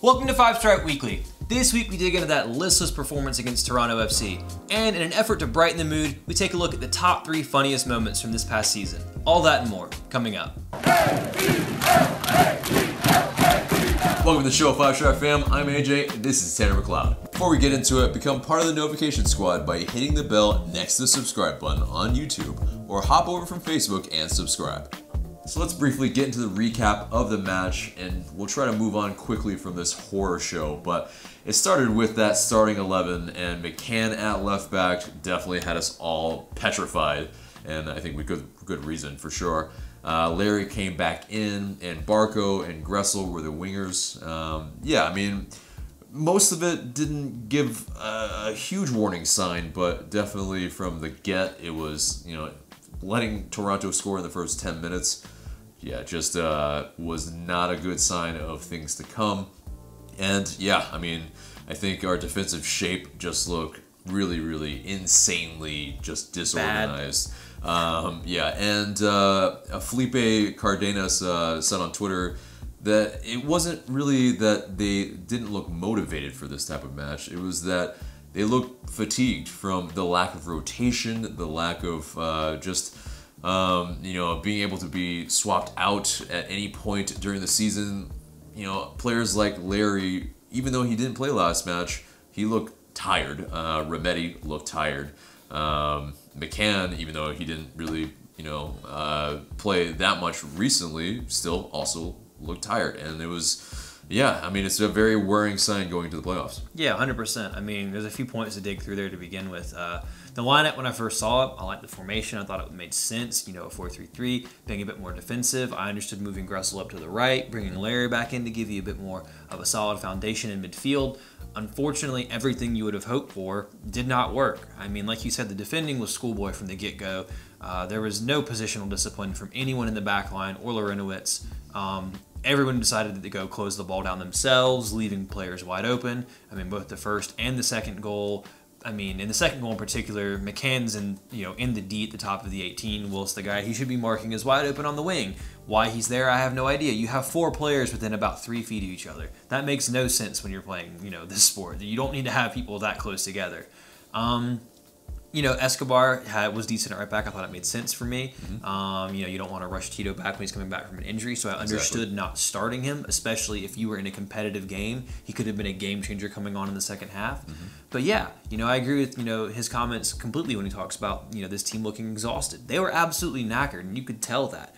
Welcome to 5 Stripe Weekly. This week we dig into that listless performance against Toronto FC, and in an effort to brighten the mood, we take a look at the top 3 funniest moments from this past season. All that and more, coming up. Welcome to the show, 5 Stripe fam. I'm AJ, and this is Tanner McLeod. Before we get into it, become part of the notification squad by hitting the bell next to the subscribe button on YouTube, or hop over from Facebook and subscribe. So let's briefly get into the recap of the match, and we'll try to move on quickly from this horror show. But it started with that starting 11, and McCann at left back definitely had us all petrified, and I think with good reason for sure. Larry came back in, and Barco and Gressel were the wingers. Yeah, I mean, most of it didn't give a huge warning sign, but definitely from the get, it was, letting Toronto score in the first 10 minutes. Yeah, just was not a good sign of things to come. And yeah, I mean, I think our defensive shape just looked really insanely just disorganized. Yeah, and Felipe Cardenas said on Twitter that it wasn't really that they didn't look motivated for this type of match. It was that they looked fatigued from the lack of rotation, the lack of being able to be swapped out at any point during the season. Players like Larry, even though he didn't play last match, he looked tired. Remedi looked tired. McCann, even though he didn't really, play that much recently, still also looked tired. And it was, yeah, I mean, it's a very worrying sign going to the playoffs. Yeah, 100%. I mean, there's a few points to dig through there to begin with. The lineup, when I first saw it, I liked the formation. I thought it made sense, a 4-3-3, being a bit more defensive. I understood moving Gressel up to the right, bringing Larry back in to give you a bit more of a solid foundation in midfield. Unfortunately, everything you would have hoped for did not work. I mean, like you said, the defending was schoolboy from the get-go. There was no positional discipline from anyone in the back line or Larinowitz. Everyone decided to go close the ball down themselves, leaving players wide open. I mean, both the first and the second goal. I mean, in the second goal in particular, McCann's in the D at the top of the 18, whilst the guy he should be marking is wide open on the wing. Why he's there, I have no idea. You have 4 players within about 3 feet of each other. That makes no sense when you're playing, this sport. You don't need to have people that close together. Escobar was decent at right back. I thought it made sense for me. Mm-hmm. You don't want to rush Tito back when he's coming back from an injury, so I understood not starting him, especially if you were in a competitive game. He could have been a game changer coming on in the second half. Mm-hmm. But yeah, I agree with, his comments completely when he talks about, this team looking exhausted. They were absolutely knackered, and you could tell that.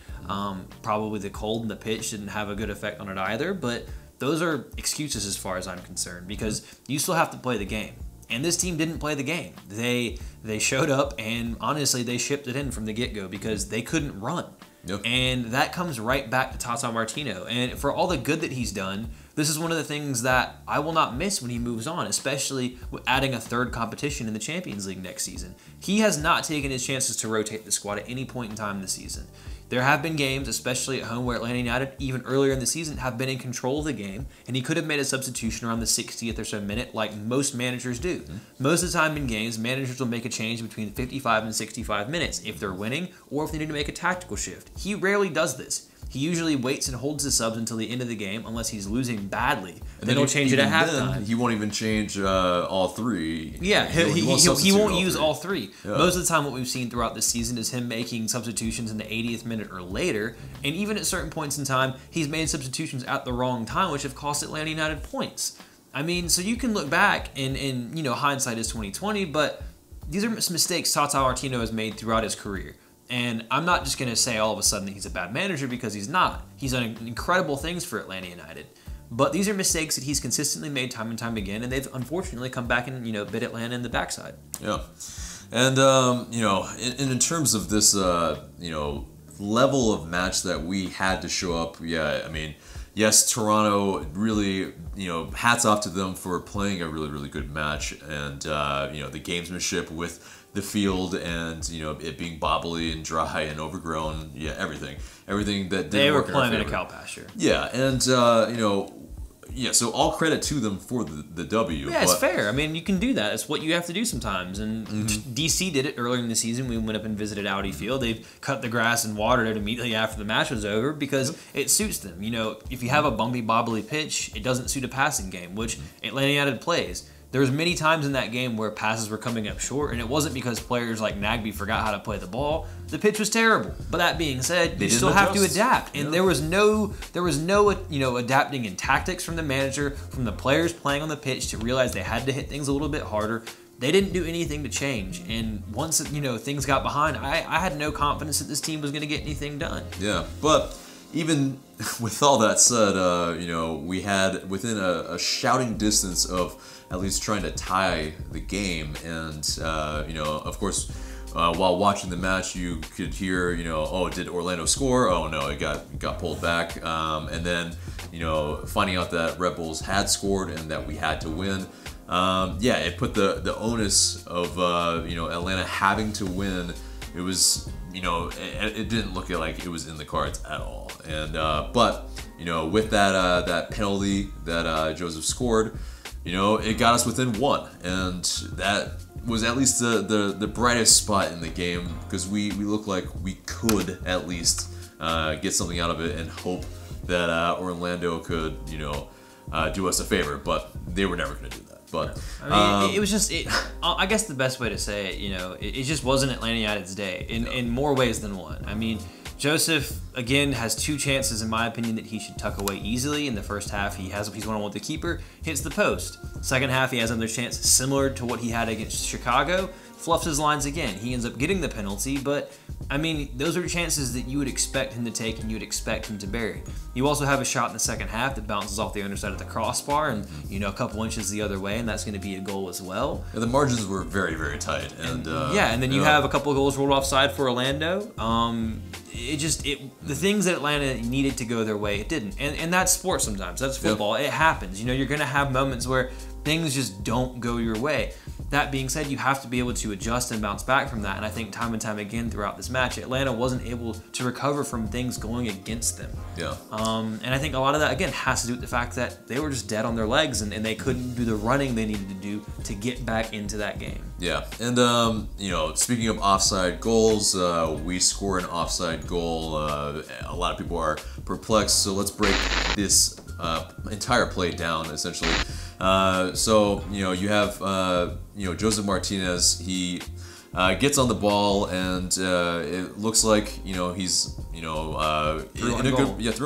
Probably the cold and the pitch didn't have a good effect on it either, but those are excuses as far as I'm concerned, because you still have to play the game. And this team didn't play the game. They showed up, and honestly, they shipped it in from the get-go because they couldn't run. Yep. And that comes right back to Tata Martino. And for all the good that he's done, this is one of the things that I will not miss when he moves on, especially with adding a third competition in the Champions League next season. He has not taken his chances to rotate the squad at any point in time this season. There have been games, especially at home, where Atlanta United, even earlier in the season, have been in control of the game, and he could have made a substitution around the 60th or so minute like most managers do. Mm-hmm. Most of the time in games, managers will make a change between 55 and 65 minutes if they're winning or if they need to make a tactical shift. He rarely does this. He usually waits and holds his subs until the end of the game unless he's losing badly. And then he'll change it at halftime. He won't even change all 3. Yeah, he won't use all 3. Yeah. Most of the time what we've seen throughout this season is him making substitutions in the 80th minute or later. And even at certain points in time, he's made substitutions at the wrong time, which have cost Atlanta United points. I mean, so you can look back and hindsight is 2020, but these are mistakes Tata Martino has made throughout his career. And I'm not just going to say all of a sudden that he's a bad manager, because he's not. He's done incredible things for Atlanta United. But these are mistakes that he's consistently made time and time again, and they've unfortunately come back and, bit Atlanta in the backside. Yeah. And, in terms of this, level of match that we had to show up, yeah, I mean, yes, Toronto really, hats off to them for playing a really good match, and, the gamesmanship with the field and it being bobbly and dry and overgrown, everything that didn't they were work playing in in a cow pasture. Yeah, and yeah, so all credit to them for the W. Yeah, it's fair. I mean, you can do that. It's what you have to do sometimes. And DC did it earlier in the season. We went up and visited Audi Field. They've cut the grass and watered it immediately after the match was over because it suits them. You know, if you have a bumpy, bobbly pitch, it doesn't suit a passing game, which Atlanta United plays. There was many times in that game where passes were coming up short, and it wasn't because players like Nagby forgot how to play the ball. The pitch was terrible. But that being said, you still have to adapt. And there was no adapting in tactics from the manager, from the players playing on the pitch to realize they had to hit things a little bit harder. They didn't do anything to change. And once things got behind, I had no confidence that this team was going to get anything done. Yeah, but even with all that said, we had within a shouting distance of at least trying to tie the game, and of course, while watching the match, you could hear, oh, did Orlando score? Oh no, it got pulled back, and then finding out that Red Bulls had scored and that we had to win. It put the onus of Atlanta having to win. It was it didn't look like it was in the cards at all, and but with that penalty that Joseph scored, it got us within one, and that was at least the brightest spot in the game, because we looked like we could at least get something out of it and hope that Orlando could do us a favor, but they were never going to do that. But I mean, it was just I guess the best way to say it, it just wasn't Atlanta United's day in more ways than one. I mean, Joseph, again, has two chances, in my opinion, that he should tuck away easily. In the first half, he's one-on-one with the keeper, hits the post. Second half, he has another chance similar to what he had against Chicago, fluffs his lines again. He ends up getting the penalty, but, I mean, those are chances that you would expect him to take and you would expect him to bury. You also have a shot in the second half that bounces off the underside of the crossbar and, a couple inches the other way, and that's going to be a goal as well. Yeah, the margins were very, very tight. And then you have a couple of goals rolled offside for Orlando. The things that Atlanta needed to go their way, it didn't. And that's sports sometimes. That's football. It happens. You're going to have moments where things just don't go your way. That being said, you have to be able to adjust and bounce back from that. And I think time and time again throughout this match, Atlanta wasn't able to recover from things going against them. Yeah. And I think a lot of that, again, has to do with the fact that they were just dead on their legs and they couldn't do the running they needed to do to get back into that game. Yeah. And, speaking of offside goals, we score an offside goal. A lot of people are perplexed. So let's break this entire play down, essentially. You have Joseph Martinez. He gets on the ball, and it looks like he's through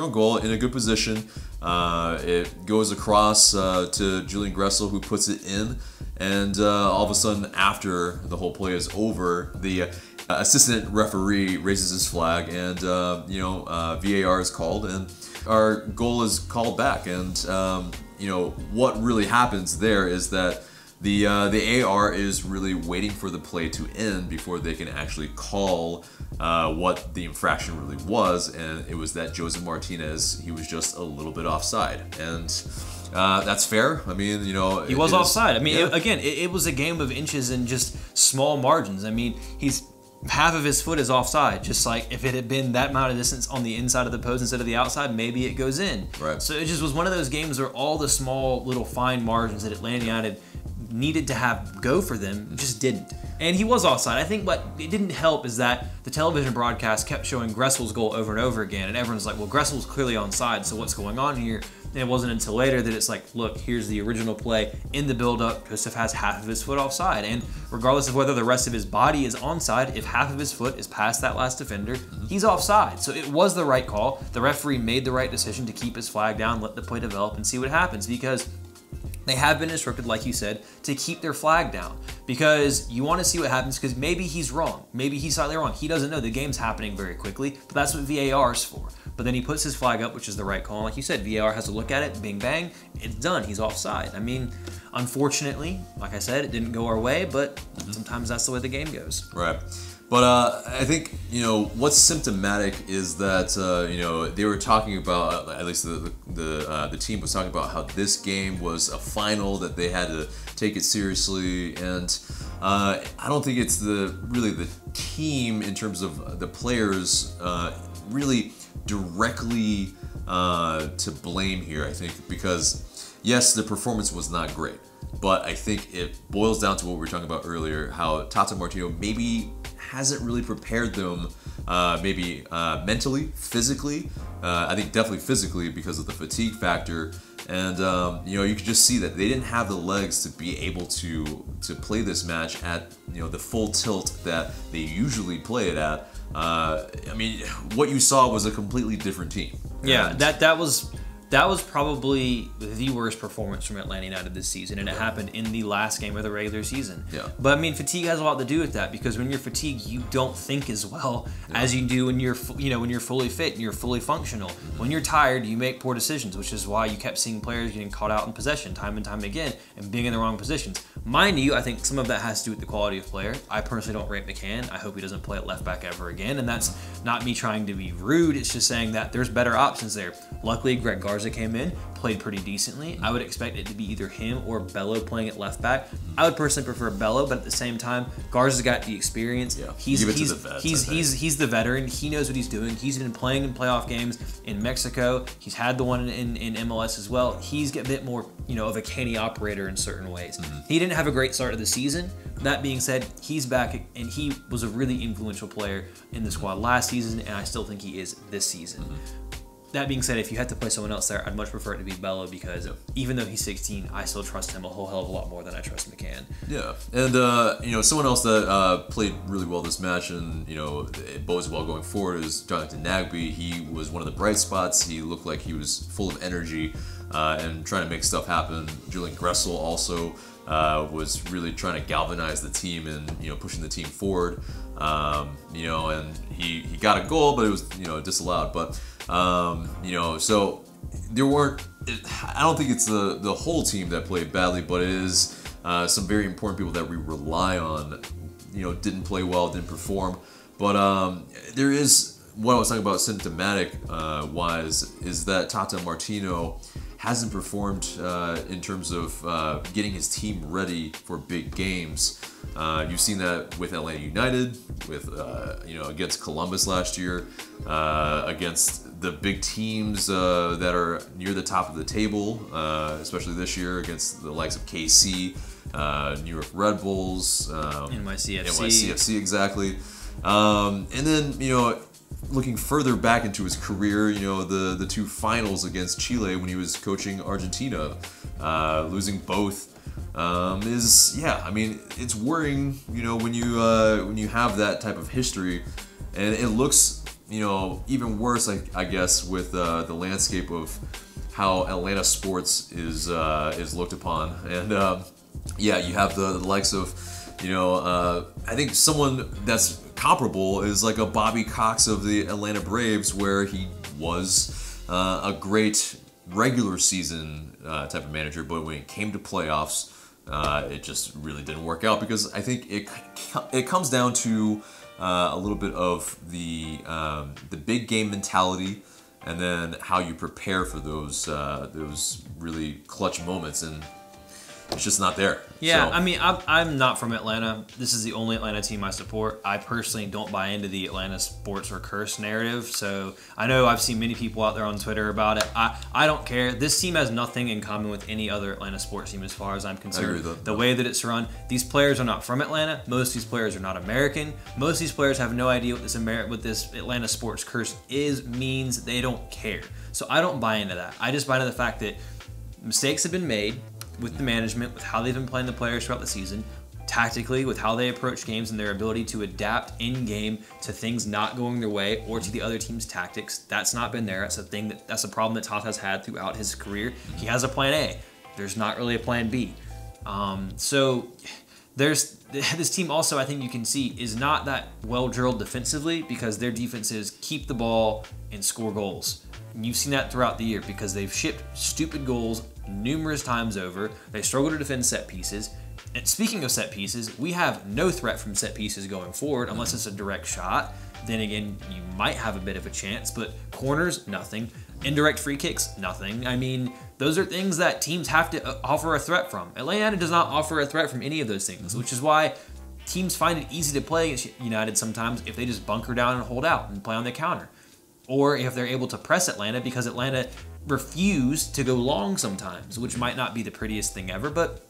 on goal in a good position. It goes across to Julian Gressel, who puts it in, and all of a sudden, after the whole play is over, the assistant referee raises his flag, and VAR is called, and our goal is called back. And what really happens there is that the AR is really waiting for the play to end before they can actually call what the infraction really was, and it was that Joseph Martinez, he was just a little bit offside, and that's fair. I mean, he was offside. I mean, it was a game of inches and just small margins. I mean, half of his foot is offside, just like if it had been that amount of distance on the inside of the post instead of the outside, maybe it goes in. Right. So it just was one of those games where all the small little fine margins that Atlanta United needed to have go for them just didn't. And he was offside. I think what it didn't help is that the television broadcast kept showing Gressel's goal over and over again, and everyone's like, well, Gressel's clearly onside, so what's going on here? And it wasn't until later that it's like, look, here's the original play. In the build-up, Joseph has half of his foot offside. And regardless of whether the rest of his body is onside, if half of his foot is past that last defender, he's offside. So it was the right call. The referee made the right decision to keep his flag down, let the play develop, and see what happens, because they have been instructed, like you said, to keep their flag down, because you want to see what happens, because maybe he's wrong. Maybe he's slightly wrong. He doesn't know. The game's happening very quickly, but that's what VAR is for. But then he puts his flag up, which is the right call. Like you said, VAR has to look at it, bing, bang, it's done. He's offside. I mean, unfortunately, like I said, it didn't go our way, but sometimes that's the way the game goes. Right. But I think, what's symptomatic is that, they were talking about, at least the team was talking about how this game was a final, that they had to take it seriously. And I don't think it's really the team in terms of the players really directly to blame here, I think, because yes, the performance was not great, but I think it boils down to what we were talking about earlier, how Tata Martino maybe hasn't really prepared them, maybe mentally, physically. I think definitely physically because of the fatigue factor. And you could just see that they didn't have the legs to be able to play this match at the full tilt that they usually play it at. I mean, what you saw was a completely different team. Yeah, that was probably the worst performance from Atlanta United this season, and it happened in the last game of the regular season. Yeah. But I mean, fatigue has a lot to do with that, because when you're fatigued, you don't think as well as you do when you're fully fit and you're fully functional. When you're tired, you make poor decisions, which is why you kept seeing players getting caught out in possession time and time again and being in the wrong positions. Mind you, I think some of that has to do with the quality of player. I personally don't rate McCann. I hope he doesn't play at left back ever again, and that's not me trying to be rude. It's just saying that there's better options there. Luckily, Greg Garza came in, played pretty decently. I would expect it to be either him or Bello playing at left back. I would personally prefer Bello, but at the same time, Garza's got the experience. Yeah. He's the veteran. He knows what he's doing. He's been playing in playoff games in Mexico. He's had the one in MLS as well. He's a bit more of a canny operator in certain ways. He didn't have a great start of the season. That being said, he's back, and he was a really influential player in the squad last season, and I still think he is this season. That being said, if you had to play someone else there, I'd much prefer it to be Bello, because even though he's 16, I still trust him a whole hell of a lot more than I trust McCann. Yeah, and someone else that played really well this match, and it bodes well going forward, is Jonathan Nagbe. He was one of the bright spots. He looked like he was full of energy and trying to make stuff happen. Julian Gressel also was really trying to galvanize the team and pushing the team forward. And he got a goal, but it was disallowed. But so there weren't. I don't think it's the whole team that played badly, but it is some very important people that we rely on. Didn't play well, didn't perform. But there is what I was talking about symptomatic wise is that Tata Martino hasn't performed in terms of getting his team ready for big games. You've seen that with Atlanta United, with against Columbus last year, against the big teams that are near the top of the table, especially this year against the likes of KC, New York Red Bulls, NYCFC exactly, and then looking further back into his career, the two finals against Chile when he was coaching Argentina, losing both, it's worrying, when you have that type of history, and it looks, even worse, I guess, with the landscape of how Atlanta sports is looked upon, and you have the likes of, I think someone that's comparable is like a Bobby Cox of the Atlanta Braves, where he was a great regular season type of manager, but when it came to playoffs, it just really didn't work out, because I think it comes down to a little bit of the big game mentality, and then how you prepare for those really clutch moments, and it's just not there. Yeah, so. I mean, I'm not from Atlanta. This is the only Atlanta team I support. I personally don't buy into the Atlanta sports or curse narrative. So I know I've seen many people out there on Twitter about it. I don't care. This team has nothing in common with any other Atlanta sports team as far as I'm concerned. I agree with that. The way that it's run, these players are not from Atlanta. Most of these players are not American. Most of these players have no idea what this Atlanta sports curse means. They don't care. So I don't buy into that. I just buy into the fact that mistakes have been made with the management, with how they've been playing the players throughout the season, tactically, with how they approach games and their ability to adapt in-game to things not going their way or to the other team's tactics. That's not been there. That's a problem that Tata's had throughout his career. He has a plan A. There's not really a plan B. So there's this team also, I think you can see, is not that well drilled defensively, because their defense is keep the ball and score goals. And you've seen that throughout the year, because they've shipped stupid goals numerous times over. They struggle to defend set pieces. And speaking of set pieces, we have no threat from set pieces going forward unless it's a direct shot. Then again, you might have a bit of a chance, but corners, nothing. Indirect free kicks, nothing. I mean, those are things that teams have to offer a threat from. Atlanta does not offer a threat from any of those things, which is why teams find it easy to play against United sometimes if they just bunker down and hold out and play on the counter. Or if they're able to press Atlanta, because Atlanta refuse to go long sometimes, which might not be the prettiest thing ever, but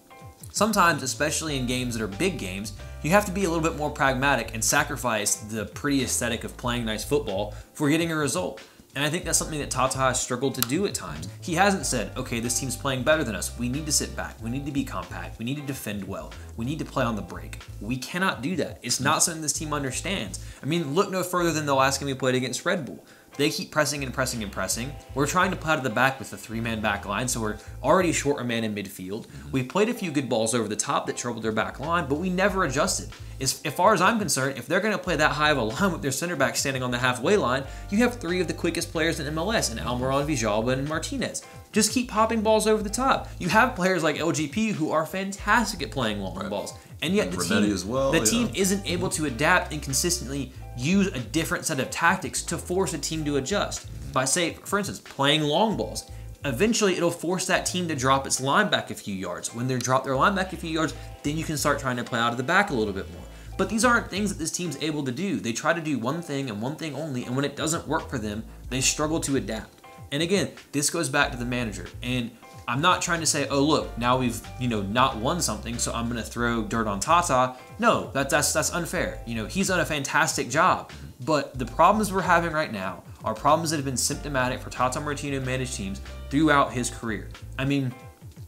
sometimes, especially in games that are big games, you have to be a little bit more pragmatic and sacrifice the pretty aesthetic of playing nice football for getting a result. And I think that's something that Tata has struggled to do at times. He hasn't said, okay, this team's playing better than us. We need to sit back. We need to be compact. We need to defend well. We need to play on the break. We cannot do that. It's not something this team understands. I mean, look no further than the last game we played against Red Bull. They keep pressing and pressing and pressing. We're trying to play out of the back with a 3-man back line, so we're already short a man in midfield. We played a few good balls over the top that troubled their back line, but we never adjusted. As far as I'm concerned, if they're going to play that high of a line with their center back standing on the halfway line, you have 3 of the quickest players in MLS in Almiron, Villalba, and Martinez. Just keep popping balls over the top. You have players like LGP who are fantastic at playing long balls, and yet the team isn't able to adapt and consistently use a different set of tactics to force a team to adjust. By, say, for instance, playing long balls. Eventually, it'll force that team to drop its line back a few yards. When they drop their line back a few yards, then you can start trying to play out of the back a little bit more. But these aren't things that this team's able to do. They try to do one thing and one thing only, and when it doesn't work for them, they struggle to adapt. And again, this goes back to the manager. And I'm not trying to say, oh look, now we've not won something, so I'm going to throw dirt on Tata. No, that's unfair. He's done a fantastic job, but the problems we're having right now are problems that have been symptomatic for Tata Martino managed teams throughout his career. I mean,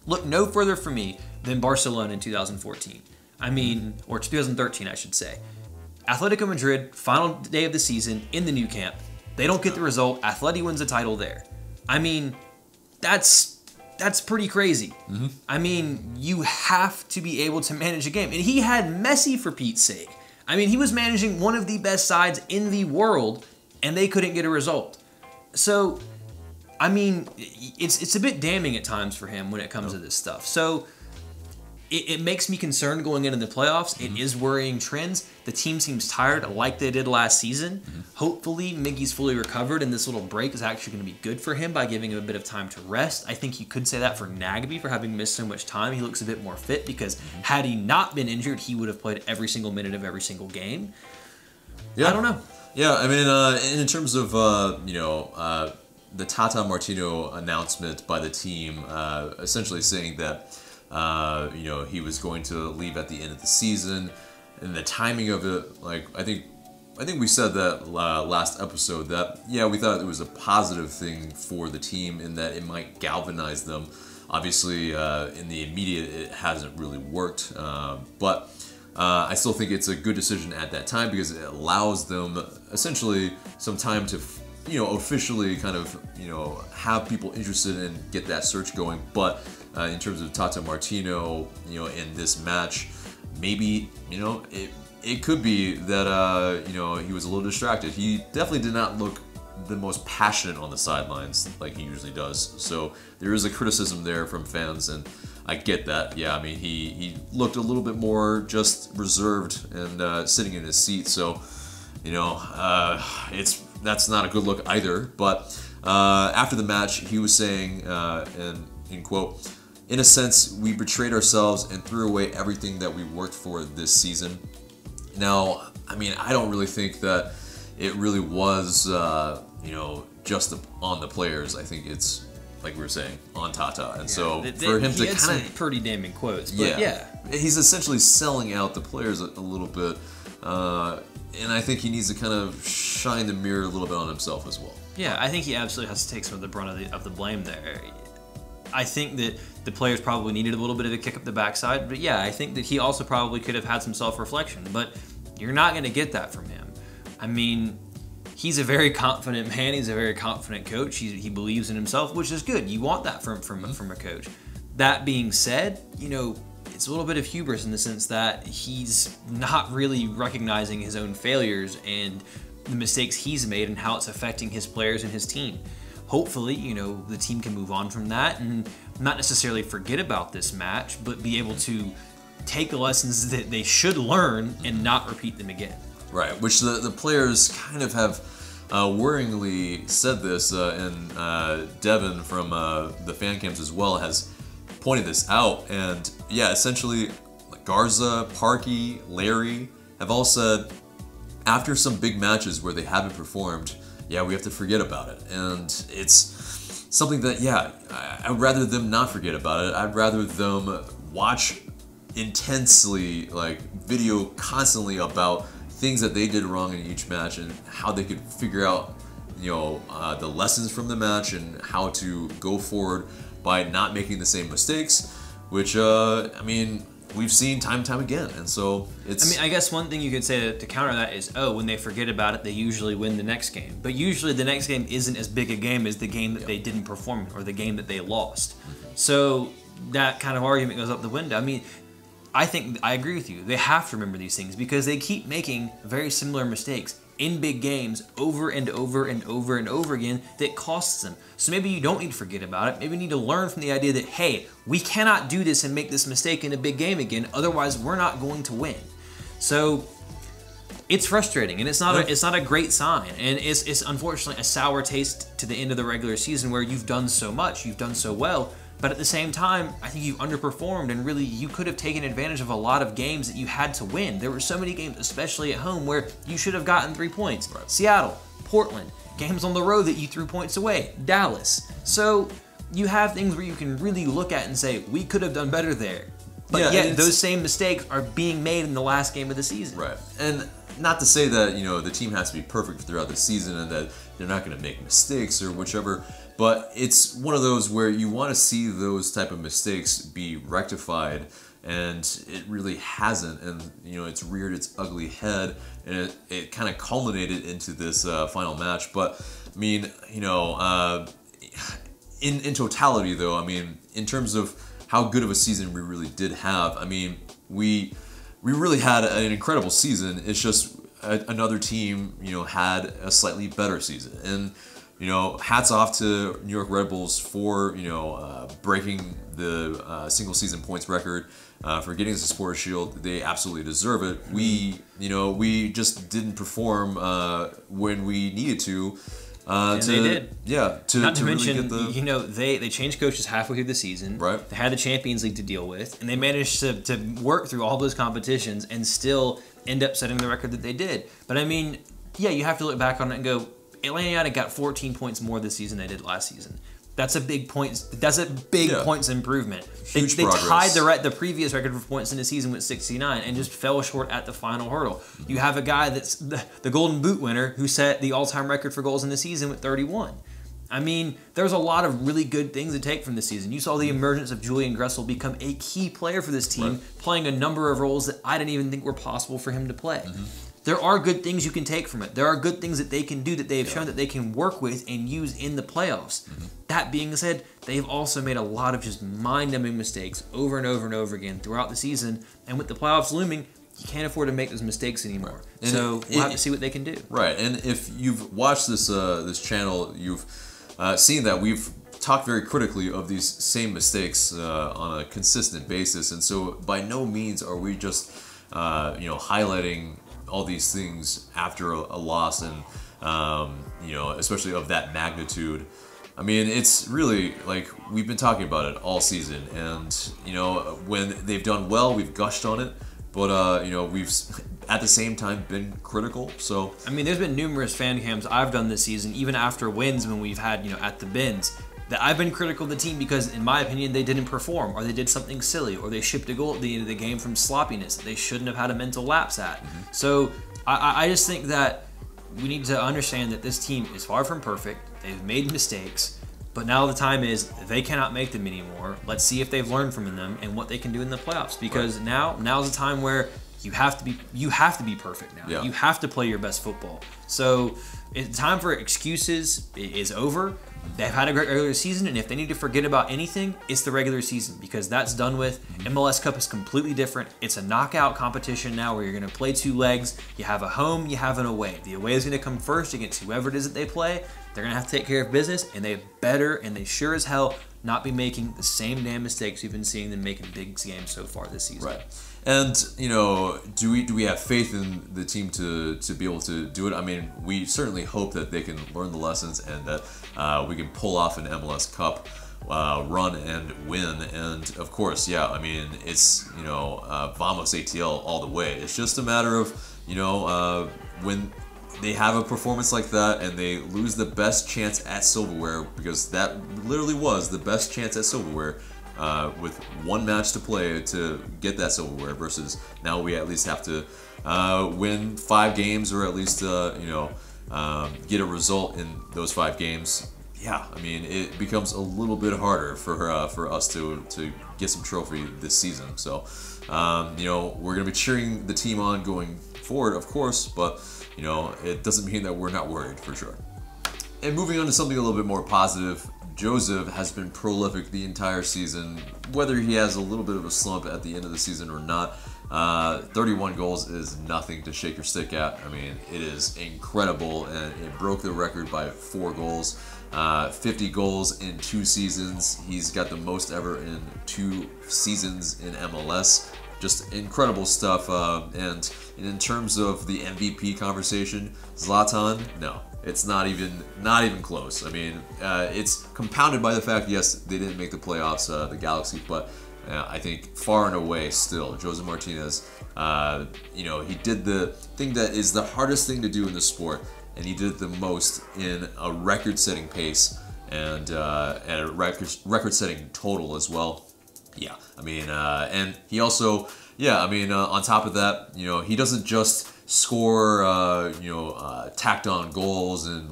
look no further for me than Barcelona in 2014. Or 2013, I should say. Atletico Madrid, final day of the season in the new camp. They don't get the result. Atleti wins the title there. That's pretty crazy. You have to be able to manage a game. And he had Messi, for Pete's sake. He was managing one of the best sides in the world, and they couldn't get a result. So, it's a bit damning at times for him when it comes to this stuff. So, it makes me concerned going into the playoffs. It is worrying trends. The team seems tired like they did last season. Hopefully, Miggy's fully recovered, and this little break is actually going to be good for him by giving him a bit of time to rest. I think you could say that for Nagby for having missed so much time. He looks a bit more fit because had he not been injured, he would have played every single minute of every single game. Yeah. I don't know. Yeah, in terms of, the Tata Martino announcement by the team, essentially saying that he was going to leave at the end of the season, and the timing of it, I think we said that last episode that, we thought it was a positive thing for the team in that it might galvanize them. Obviously, in the immediate, it hasn't really worked, but I still think it's a good decision at that time because it allows them essentially some time to officially kind of, have people interested and get that search going. But in terms of Tata Martino, in this match, maybe, it could be that, he was a little distracted. He definitely did not look the most passionate on the sidelines like he usually does. So there is a criticism there from fans, and I get that. Yeah, he looked a little bit more just reserved and sitting in his seat. So, that's not a good look either. But after the match, he was saying, and in quote, "In a sense, we betrayed ourselves and threw away everything that we worked for this season." Now, I don't really think that it really was, just on the players. I think it's, like we were saying, on Tata. And so for him to kind of... pretty damning quotes, but he's essentially selling out the players a little bit. And I think he needs to kind of shine the mirror a little bit on himself as well. Yeah, I think he absolutely has to take some of the brunt of the blame there. I think that the players probably needed a little bit of a kick up the backside, but I think that he also probably could have had some self-reflection, but you're not going to get that from him. He's a very confident man. He's a very confident coach. He believes in himself, which is good. You want that from a coach. That being said, it's a little bit of hubris in the sense that he's not really recognizing his own failures and the mistakes he's made and how it's affecting his players and his team. Hopefully, the team can move on from that and not necessarily forget about this match, but be able to take the lessons that they should learn and not repeat them again. Right, which the players kind of have worryingly said this, and Devin from the fan camps as well has pointed this out. And essentially Garza, Parkey, Larry have all said after some big matches where they haven't performed, we have to forget about it. And it's something that, yeah, I'd rather them not forget about it. I'd rather them watch intensely, like, video constantly about things that they did wrong in each match and how they could figure out, you know, the lessons from the match and how to go forward by not making the same mistakes, which, I mean, we've seen time and time again. And so it's... I mean, I guess one thing you could say to counter that is, oh, when they forget about it, they usually win the next game. But usually the next game isn't as big a game as the game that they didn't perform in or the game that they lost. So that kind of argument goes up the window. I mean, I think I agree with you. They have to remember these things because they keep making very similar mistakes in big games over and over and over and over again that costs them. So maybe you don't need to forget about it. Maybe you need to learn from the idea that, hey, we cannot do this and make this mistake in a big game again. Otherwise, we're not going to win. So it's frustrating, and it's not a great sign. And it's unfortunately a sour taste to the end of the regular season where you've done so much, you've done so well. But at the same time, I think you've underperformed, and really you could have taken advantage of a lot of games that you had to win. There were so many games, especially at home, where you should have gotten 3 points. Right. Seattle, Portland, games on the road that you threw points away, Dallas. So you have things where you can really look at and say, we could have done better there. But yet those same mistakes are being made in the last game of the season. Right. And not to say that, you know, the team has to be perfect throughout the season and that they're not going to make mistakes or whichever, but it's one of those where you want to see those type of mistakes be rectified, and it really hasn't. And, you know, it's reared its ugly head, and it kind of culminated into this final match. But, I mean, you know, in totality, though, I mean, in terms of how good of a season we really did have, I mean, we really had an incredible season. It's just another team, you know, had a slightly better season. And, you know, hats off to New York Red Bulls for, you know, breaking the single season points record, for getting us a Supporters Shield. They absolutely deserve it. We, you know, we just didn't perform when we needed to. And they did. Yeah. Not to really mention, get the... you know, they changed coaches halfway through the season. Right. They had the Champions League to deal with, and they managed to work through all those competitions and still end up setting the record that they did. But I mean, yeah, you have to look back on it and go, Atlanta United got 14 points more this season than they did last season. That's a big points. That's a big points improvement. They tied the previous record for points in the season with 69 and just fell short at the final hurdle. You have a guy that's the Golden Boot winner who set the all-time record for goals in the season with 31. I mean, there's a lot of really good things to take from this season. You saw the emergence of Julian Gressel become a key player for this team, playing a number of roles that I didn't even think were possible for him to play. There are good things you can take from it. There are good things that they can do that they have shown that they can work with and use in the playoffs. That being said, they've also made a lot of just mind-numbing mistakes over and over and over again throughout the season. And with the playoffs looming, you can't afford to make those mistakes anymore. Right. So we'll have to see what they can do. Right. And if you've watched this this channel, you've seen that we've talked very critically of these same mistakes on a consistent basis. And so by no means are we just you know, highlighting all these things after a loss, and you know, especially of that magnitude. I mean, it's really like we've been talking about it all season, and you know, when they've done well, we've gushed on it, but you know, we've at the same time been critical. So I mean, there's been numerous fan cams I've done this season, even after wins when we've had, you know, at the bins, that I've been critical of the team because, in my opinion, they didn't perform, or they did something silly, or they shipped a goal at the end of the game from sloppiness that they shouldn't have had a mental lapse at. So I just think that we need to understand that this team is far from perfect. They've made mistakes, but now the time is they cannot make them anymore. Let's see if they've learned from them and what they can do in the playoffs, because now's the time where you have to be perfect now. You have to play your best football. So it's time for excuses is over. They've had a great regular season, and if they need to forget about anything, it's the regular season, because that's done with. MLS Cup is completely different. It's a knockout competition now where you're going to play 2 legs. You have a home, you have an away. The away is going to come first against whoever it is that they play. They're going to have to take care of business, and they better, and they sure as hell, not be making the same damn mistakes we've been seeing them make in big games so far this season. Right. And, you know, do we have faith in the team to be able to do it? I mean, we certainly hope that they can learn the lessons and that we can pull off an MLS Cup run and win. And, of course, yeah, I mean, it's, you know, vamos ATL all the way. It's just a matter of, you know, when they have a performance like that and they lose the best chance at silverware, because that literally was the best chance at silverware, with one match to play to get that silverware, versus now we at least have to win 5 games, or at least get a result in those 5 games. Yeah, I mean, it becomes a little bit harder for us to get some trophy this season. So we're gonna be cheering the team on going forward, of course, but it doesn't mean that we're not worried, for sure. And moving on to something a little bit more positive, Joseph has been prolific the entire season, whether he has a little bit of a slump at the end of the season or not. 31 goals is nothing to shake your stick at. I mean, it is incredible, and it broke the record by 4 goals. 50 goals in 2 seasons. He's got the most ever in 2 seasons in MLS. Just incredible stuff. And in terms of the MVP conversation, Zlatan, no, it's not even close. I mean, it's compounded by the fact, yes, they didn't make the playoffs, the Galaxy, but I think far and away still, Joseph Martinez, he did the thing that is the hardest thing to do in the sport, and he did it the most in a record-setting pace and at a record-setting total as well. Yeah, I mean, and he also, on top of that, he doesn't just score, tacked on goals and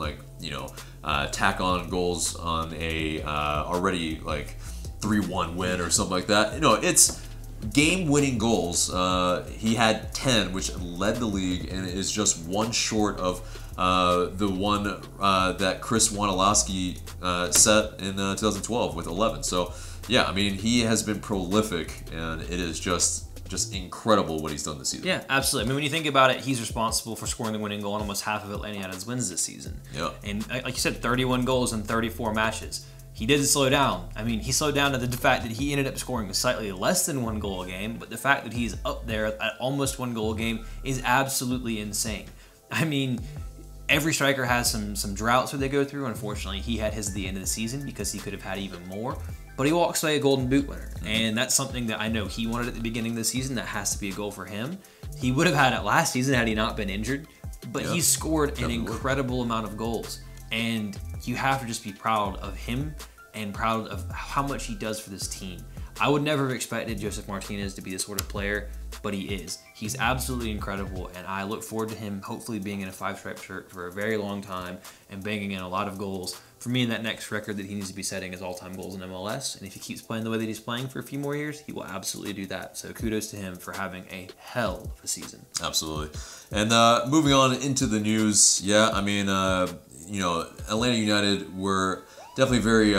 tack on goals on a already 3-1 win or something like that. It's game-winning goals. He had 10, which led the league, and it is just one short of the one that Chris Wondolowski set in 2012 with 11. So yeah, I mean, he has been prolific, and it is just incredible what he's done this season. Yeah, absolutely. I mean, when you think about it, he's responsible for scoring the winning goal in almost half of Atlanta United's wins this season. Yeah. And like you said, 31 goals in 34 matches. He didn't slow down. I mean, he slowed down to the fact that he ended up scoring slightly less than 1 goal a game, but the fact that he's up there at almost 1 goal a game is absolutely insane. I mean, every striker has some droughts where they go through. Unfortunately, he had his at the end of the season because he could have had even more. But he walks away a Golden Boot winner, and that's something that I know he wanted at the beginning of the season. That has to be a goal for him. He would have had it last season had he not been injured, but he scored an incredible amount of goals, and you have to just be proud of him and proud of how much he does for this team. I would never have expected Joseph Martinez to be this sort of player, but he is. He's absolutely incredible, and I look forward to him hopefully being in a 5-stripe shirt for a very long time and banging in a lot of goals. For me, that next record that he needs to be setting is all-time goals in MLS, and if he keeps playing the way that he's playing for a few more years, he will absolutely do that. So kudos to him for having a hell of a season. Absolutely. And moving on into the news, yeah, I mean, Atlanta United were definitely very,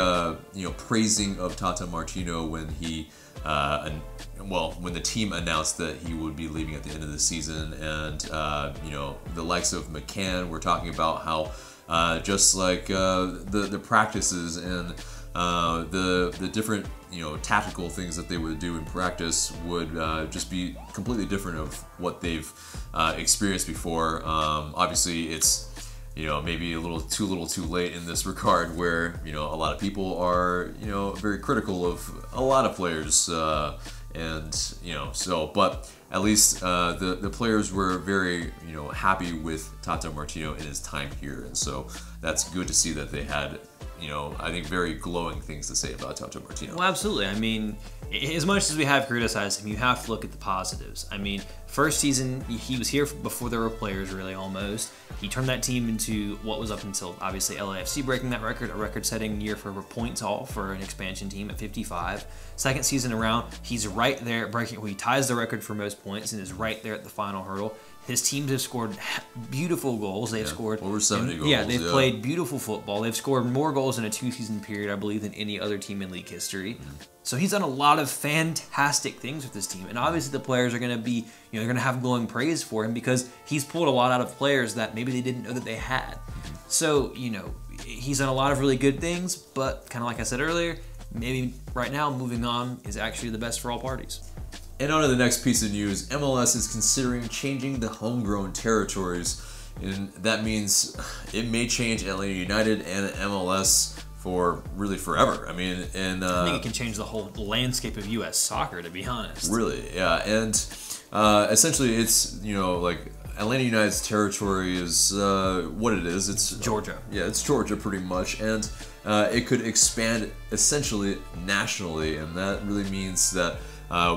praising of Tata Martino when he, when the team announced that he would be leaving at the end of the season, and the likes of McCann were talking about how just like the practices and the different tactical things that they would do in practice would just be completely different of what they've experienced before. Obviously, it's maybe a little too late in this regard, where a lot of people are very critical of a lot of players, but at least the players were very happy with Tata Martino in his time here, and so that's good to see that they had I think very glowing things to say about Tata Martino. Well, absolutely. I mean, as much as we have criticized him, you have to look at the positives. I mean, first season, he was here before there were players, really, almost. He turned that team into what was up until, obviously, LAFC breaking that record, a record-setting year for points haul for an expansion team at 55. Second season around, he's right there, he ties the record for most points and is right there at the final hurdle. His teams have scored beautiful goals. They've scored over 70 goals. Yeah, they've played beautiful football. They've scored more goals in a 2-season period, I believe, than any other team in league history. So he's done a lot of fantastic things with this team, and obviously the players are going to be, they're going to have glowing praise for him because he's pulled a lot out of players that maybe they didn't know that they had. So he's done a lot of really good things, but kind of like I said earlier, maybe right now moving on is actually the best for all parties. And on to the next piece of news. MLS is considering changing the homegrown territories, and that means it may change Atlanta United and MLS for really forever. I mean, and I think it can change the whole landscape of U.S. soccer, to be honest. Really, yeah. And essentially, it's Atlanta United's territory is what it is. It's Georgia. Yeah, it's Georgia pretty much, and it could expand essentially nationally, and that really means that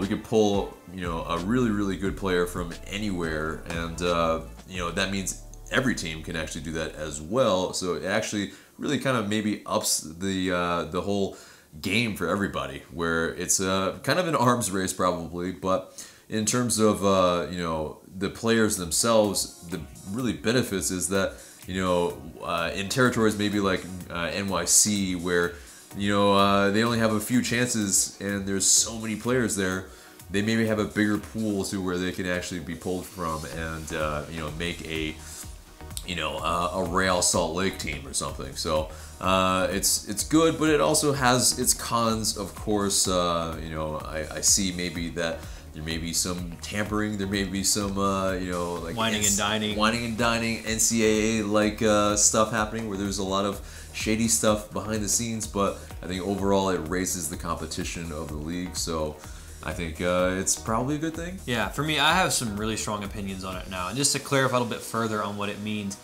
we could pull, a really, really good player from anywhere, and that means every team can actually do that as well. So it actually really kind of maybe ups the whole game for everybody, where it's kind of an arms race probably, but in terms of the players themselves, the really benefits is that in territories maybe like NYC, where they only have a few chances and there's so many players there, they maybe have a bigger pool to where they can actually be pulled from and make a Real Salt Lake team or something. So it's good, but it also has its cons, of course. I see maybe that there may be some tampering, there may be some like whining and dining, NCAA like stuff happening, where there's a lot of shady stuff behind the scenes. But I think overall it raises the competition of the league, so I think it's probably a good thing. Yeah, for me, I have some really strong opinions on it now. And just to clarify a little bit further on what it means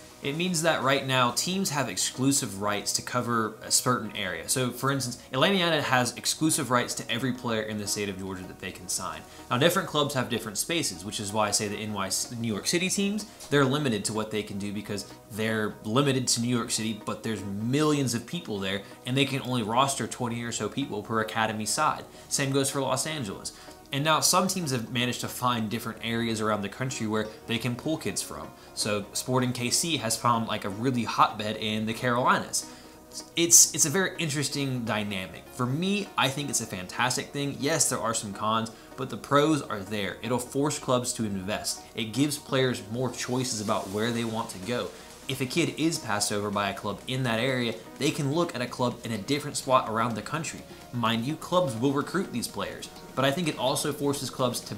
that right now teams have exclusive rights to cover a certain area. So, for instance, Atlanta United has exclusive rights to every player in the state of Georgia that they can sign. Now, different clubs have different spaces, which is why I say the New York City teams, they're limited to what they can do because they're limited to New York City, but there's millions of people there, and they can only roster 20 or so people per academy side. Same goes for Los Angeles. And now some teams have managed to find different areas around the country where they can pull kids from. So Sporting KC has found like a really hotbed in the Carolinas. It's a very interesting dynamic. For me, I think it's a fantastic thing. Yes, there are some cons, but the pros are there. It'll force clubs to invest. It gives players more choices about where they want to go. If a kid is passed over by a club in that area, they can look at a club in a different spot around the country. Mind you, clubs will recruit these players, but I think it also forces clubs to,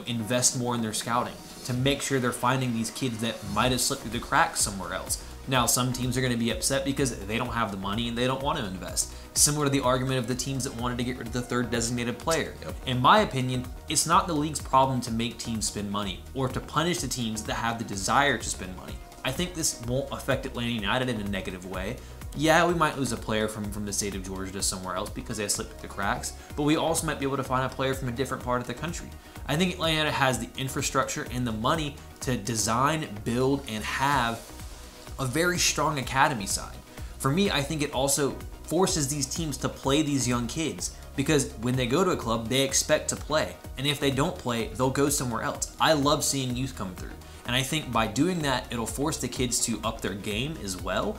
invest more in their scouting, to make sure they're finding these kids that might have slipped through the cracks somewhere else. Now, some teams are going to be upset because they don't have the money and they don't want to invest. Similar to the argument of the teams that wanted to get rid of the third designated player. Yep. In my opinion, it's not the league's problem to make teams spend money or to punish the teams that have the desire to spend money. I think this won't affect Atlanta United in a negative way. Yeah, we might lose a player from the state of Georgia to somewhere else because they slipped through the cracks, but we also might be able to find a player from a different part of the country. I think Atlanta United has the infrastructure and the money to design, build, and have a very strong academy side. For me, I think it also forces these teams to play these young kids because when they go to a club, they expect to play. And if they don't play, they'll go somewhere else. I love seeing youth come through. And I think by doing that, it'll force the kids to up their game as well.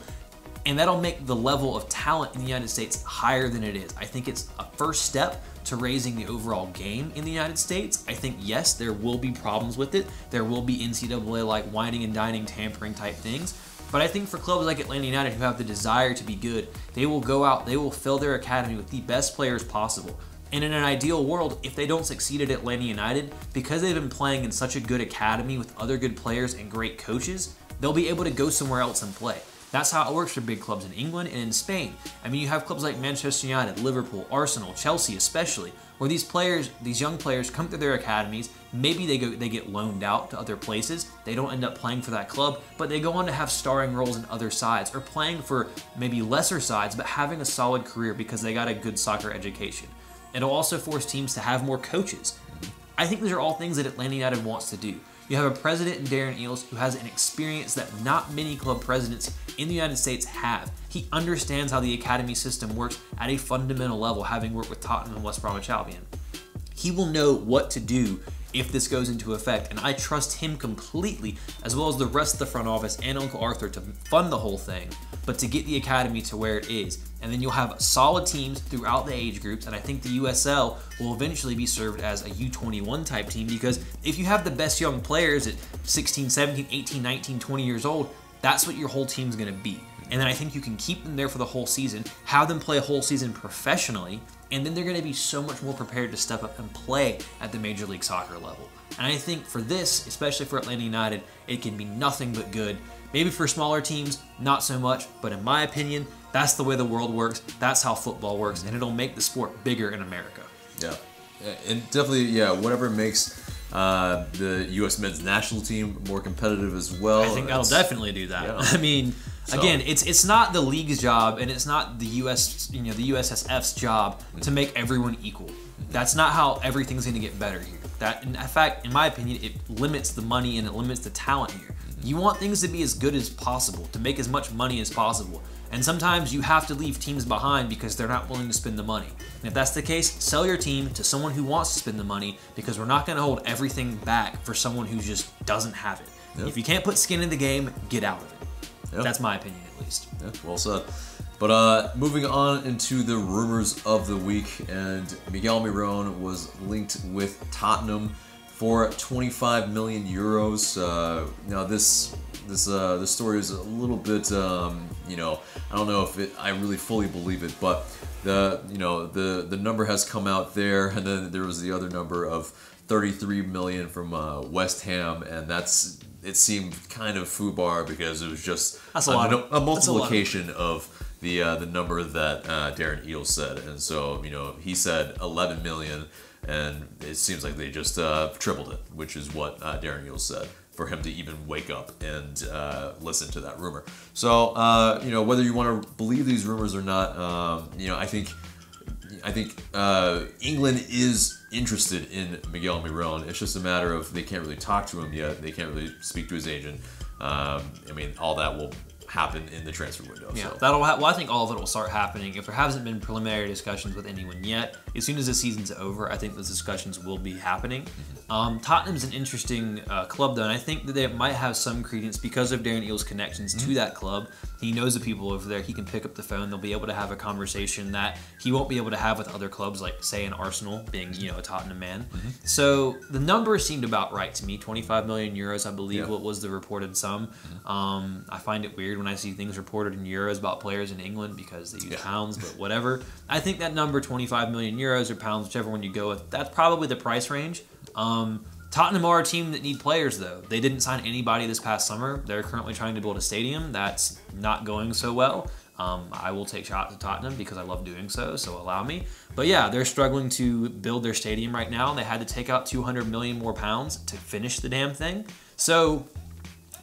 And that'll make the level of talent in the United States higher than it is. I think it's a first step to raising the overall game in the United States. I think, yes, there will be problems with it. There will be NCAA-like whining and dining, tampering type things. But I think for clubs like Atlanta United who have the desire to be good, they will go out, they will fill their academy with the best players possible. And in an ideal world, if they don't succeed at Atlanta United, because they've been playing in such a good academy with other good players and great coaches, they'll be able to go somewhere else and play. That's how it works for big clubs in England and in Spain. I mean, you have clubs like Manchester United, Liverpool, Arsenal, Chelsea especially, where these players, these young players come through their academies, maybe they get loaned out to other places, they don't end up playing for that club, but they go on to have starring roles in other sides, or playing for maybe lesser sides, but having a solid career because they got a good soccer education. It'll also force teams to have more coaches. I think these are all things that Atlanta United wants to do. You have a president in Darren Eales who has an experience that not many club presidents in the United States have. He understands how the academy system works at a fundamental level, having worked with Tottenham and West Bromwich Albion. He will know what to do if this goes into effect, and I trust him completely, as well as the rest of the front office and Uncle Arthur, to fund the whole thing, but to get the academy to where it is. And then you'll have solid teams throughout the age groups, and I think the USL will eventually be served as a U21 type team, because if you have the best young players at 16, 17, 18, 19, 20 years old, that's what your whole team's going to be. And then I think you can keep them there for the whole season, have them play a whole season professionally, and then they're going to be so much more prepared to step up and play at the Major League Soccer level. And I think for this, especially for Atlanta United, it can be nothing but good. Maybe for smaller teams, not so much, but in my opinion, that's the way the world works, that's how football works, and it'll make the sport bigger in America. Yeah, and definitely, yeah, whatever makes the U.S. men's national team more competitive as well. I think that'll definitely do that. Yeah. I mean, again, it's not the league's job, and it's not the U.S. the USSF's job to make everyone equal. That's not how everything's going to get better here. That, in fact, in my opinion, it limits the money and it limits the talent here. You want things to be as good as possible, to make as much money as possible. And sometimes you have to leave teams behind because they're not willing to spend the money. And if that's the case, sell your team to someone who wants to spend the money, because we're not going to hold everything back for someone who just doesn't have it. Yep. If you can't put skin in the game, get out of it. Yep. That's my opinion, at least. Yeah, well said. But moving on into the rumors of the week, and Miguel Miron was linked with Tottenham for 25 million euros. Now this story is a little bit, you know, I don't know if I really fully believe it, but the number has come out there, and then there was the other number of 33 million from West Ham, and it seemed kind of foobar because it was just a multiplication of the number that Darren Eales said, and so he said 11 million. And it seems like they just tripled it, which is what Darren Eales said, for him to even wake up and listen to that rumor. So, whether you want to believe these rumors or not, I think England is interested in Miguel Miron. It's just a matter of they can't really talk to him yet. They can't really speak to his agent. I mean, all that will happen in the transfer window. Yeah, so. well, I think all of it will start happening. If there hasn't been preliminary discussions with anyone yet, as soon as the season's over, I think those discussions will be happening. Tottenham's an interesting club, though, and I think that they might have some credence because of Darren Eales' connections to that club. He knows the people over there. He can pick up the phone. They'll be able to have a conversation that he won't be able to have with other clubs, like, say, an Arsenal, being, a Tottenham man. So the number seemed about right to me. 25 million euros, I believe, what was the reported sum. I find it weird when I see things reported in euros about players in England because they use pounds, but whatever. I think that number, 25 million euros or pounds, whichever one you go with, that's probably the price range. Tottenham are a team that need players, though. They didn't sign anybody this past summer. They're currently trying to build a stadium. That's not going so well. I will take shots at Tottenham because I love doing so allow me. But yeah, they're struggling to build their stadium right now. They had to take out 200 million more pounds to finish the damn thing. So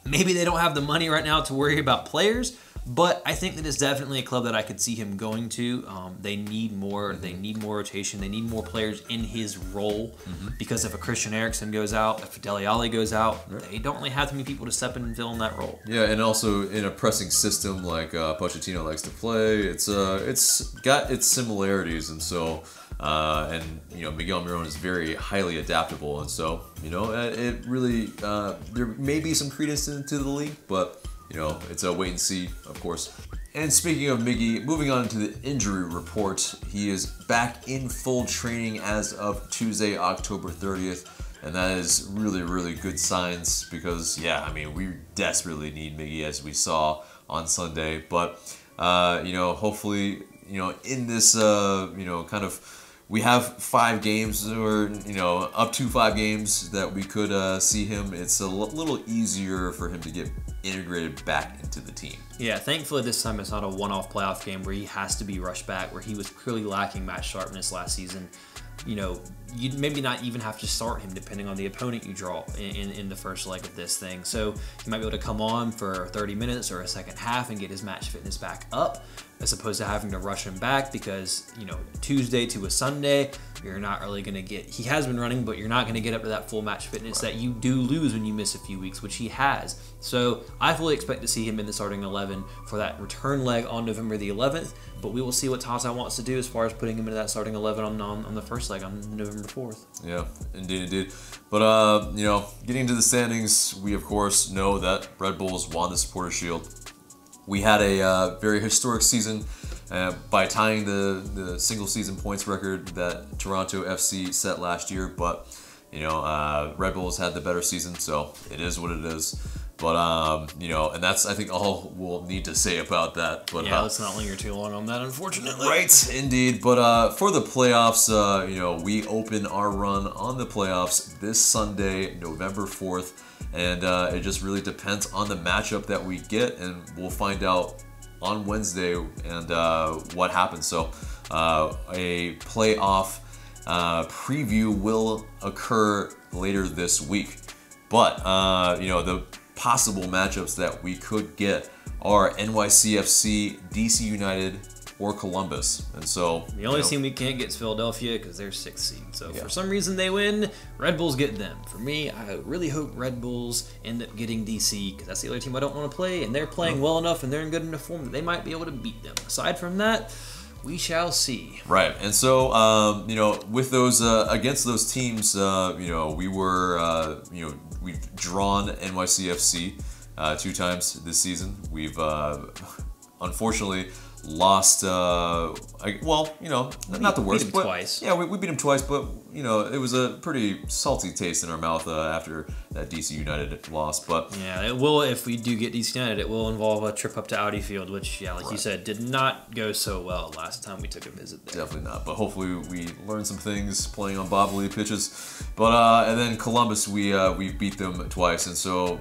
maybe they don't have the money right now to worry about players, but I think that it's definitely a club that I could see him going to. They need more. They need more rotation. They need more players in his role because if a Christian Eriksen goes out, if Dele Alli goes out, they don't really have too many people to step in and fill in that role. Yeah, and also in a pressing system like Pochettino likes to play, it's got its similarities, and so Miguel Miron is very highly adaptable, and so it really there may be some credence to the league, but. It's a wait and see, of course. And speaking of Miggy, moving on to the injury report, he is back in full training as of Tuesday, October 30th. And that is really, really good signs because, we desperately need Miggy, as we saw on Sunday. But, hopefully, in this, we have 5 games or, up to 5 games that we could see him. It's a little easier for him to get integrated back into the team. Yeah, thankfully this time it's not a one-off playoff game where he has to be rushed back, where he was clearly lacking match sharpness last season. You'd maybe not even have to start him depending on the opponent you draw in the first leg of this thing. So he might be able to come on for 30 minutes or a second half and get his match fitness back up, as opposed to having to rush him back because, Tuesday to a Sunday, you're not really going to get, he has been running, but you're not going to get up to that full match fitness that you do lose when you miss a few weeks, which he has. So I fully expect to see him in the starting 11 for that return leg on November the 11th, but we will see what Tata wants to do as far as putting him into that starting 11 on the first leg on November 4th. Yeah, indeed. But, getting into the standings, we, of course, know that Red Bulls won the Supporters' Shield. We had a very historic season by tying the single season points record that Toronto FC set last year, but Red Bulls had the better season, so it is what it is. But and that's, I think, all we'll need to say about that. But yeah, let's not linger too long on that, unfortunately. Right, indeed. But for the playoffs, we open our run on the playoffs this Sunday, November 4th. And it just really depends on the matchup that we get, and we'll find out on Wednesday and what happens. So a playoff preview will occur later this week. But, the possible matchups that we could get are NYCFC, DC United, or Columbus. And so the only team we can't get is Philadelphia because they're 6th seed. So for some reason they win, Red Bulls get them. For me, I really hope Red Bulls end up getting DC because that's the other team I don't want to play, and they're playing well enough and they're in good enough form that they might be able to beat them. Aside from that, we shall see. Right, and so with those against those teams, we were we've drawn NYCFC 2 times this season. We've unfortunately lost. Not the worst, but twice. Yeah, we beat them twice, but it was a pretty salty taste in our mouth after that DC United loss. But yeah, it will. If we do get DC United, it will involve a trip up to Audi Field, which, like you said, did not go so well last time we took a visit there. Definitely not. But hopefully we learned some things playing on bobbly pitches. But and then Columbus, we beat them twice, and so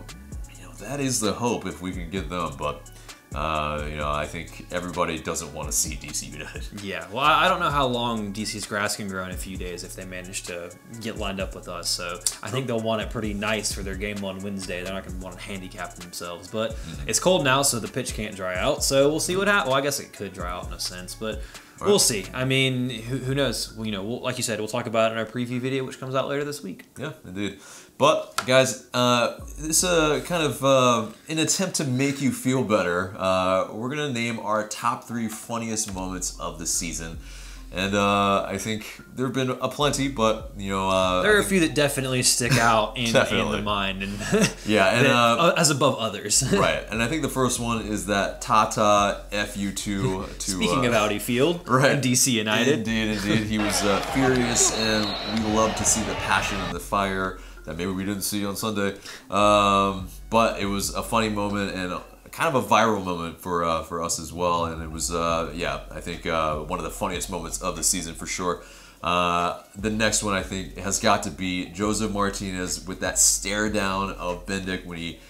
that is the hope if we can get them. But I think everybody doesn't want to see DC United. Yeah, well, I don't know how long DC's grass can grow in a few days if they manage to get lined up with us. So I think they'll want it pretty nice for their game on Wednesday. They're not going to want to handicap themselves. But it's cold now, so the pitch can't dry out. So we'll see what happens. Well, I guess it could dry out in a sense, but we'll see. I mean, who knows? Like you said, we'll talk about it in our preview video, which comes out later this week. Yeah, indeed. But guys, this kind of an attempt to make you feel better. We're gonna name our top 3 funniest moments of the season, and I think there have been a plenty, but there are a few that definitely stick out in the mind, and as above others. Right, and I think the first one is that Tata FU2 to speaking of Audi Field, right, and DC United. Indeed, he was furious, and we love to see the passion and the fire that maybe we didn't see on Sunday, but it was a funny moment and kind of a viral moment for us as well, and it was I think one of the funniest moments of the season for sure. The next one I think has got to be Joseph Martinez with that stare down of Bendik when he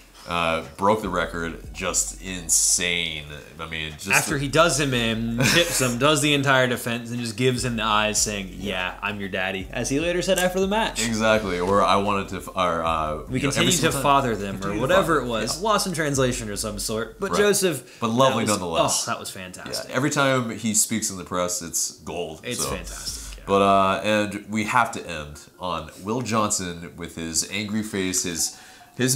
broke the record. Just insane. I mean, just after he does him in, tips him, does the entire defense, and just gives him the eyes, saying, "Yeah, I'm your daddy," as he later said after the match. Exactly. Or I wanted to. We continue to father them, or whatever it was. Yeah. Lost in translation or some sort. But Joseph, but lovely nonetheless. Oh, that was fantastic. Yeah, every time he speaks in the press, it's gold. It's fantastic. Yeah. But and we have to end on Will Johnson with his angry face, his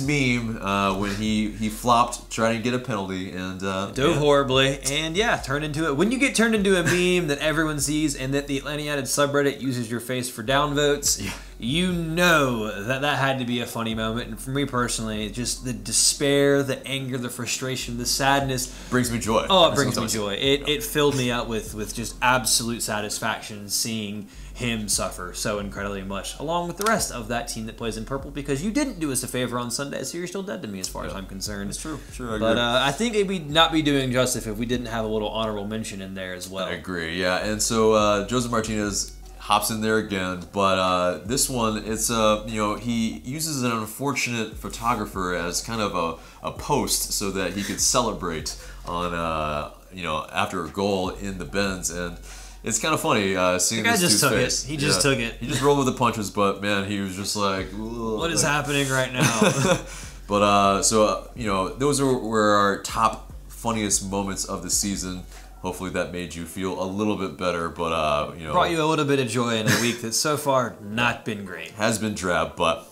meme when he flopped trying to get a penalty and dove horribly, and turned into it. When you get turned into a meme that everyone sees and that the Atlanta United subreddit uses your face for downvotes, you know that had to be a funny moment. And for me personally, just the despair, the anger, the frustration, the sadness brings me joy. Oh, it brings me joy. It filled me up with just absolute satisfaction seeing him suffer so incredibly much, along with the rest of that team that plays in purple, because you didn't do us a favor on Sunday, so you're still dead to me as far as I'm concerned. It's true. I agree. But I think it would not be doing justice if we didn't have a little honorable mention in there as well. I agree, yeah. And so Joseph Martinez hops in there again, but this one, it's he uses an unfortunate photographer as kind of a post so that he could celebrate on after a goal in the Benz, and it's kind of funny seeing this dude's face. He just took it. He just rolled with the punches, but man, he was just like, what is happening right now? But those were our top funniest moments of the season. Hopefully that made you feel a little bit better, but brought you a little bit of joy in a week that's so far not been great. Has been drab, but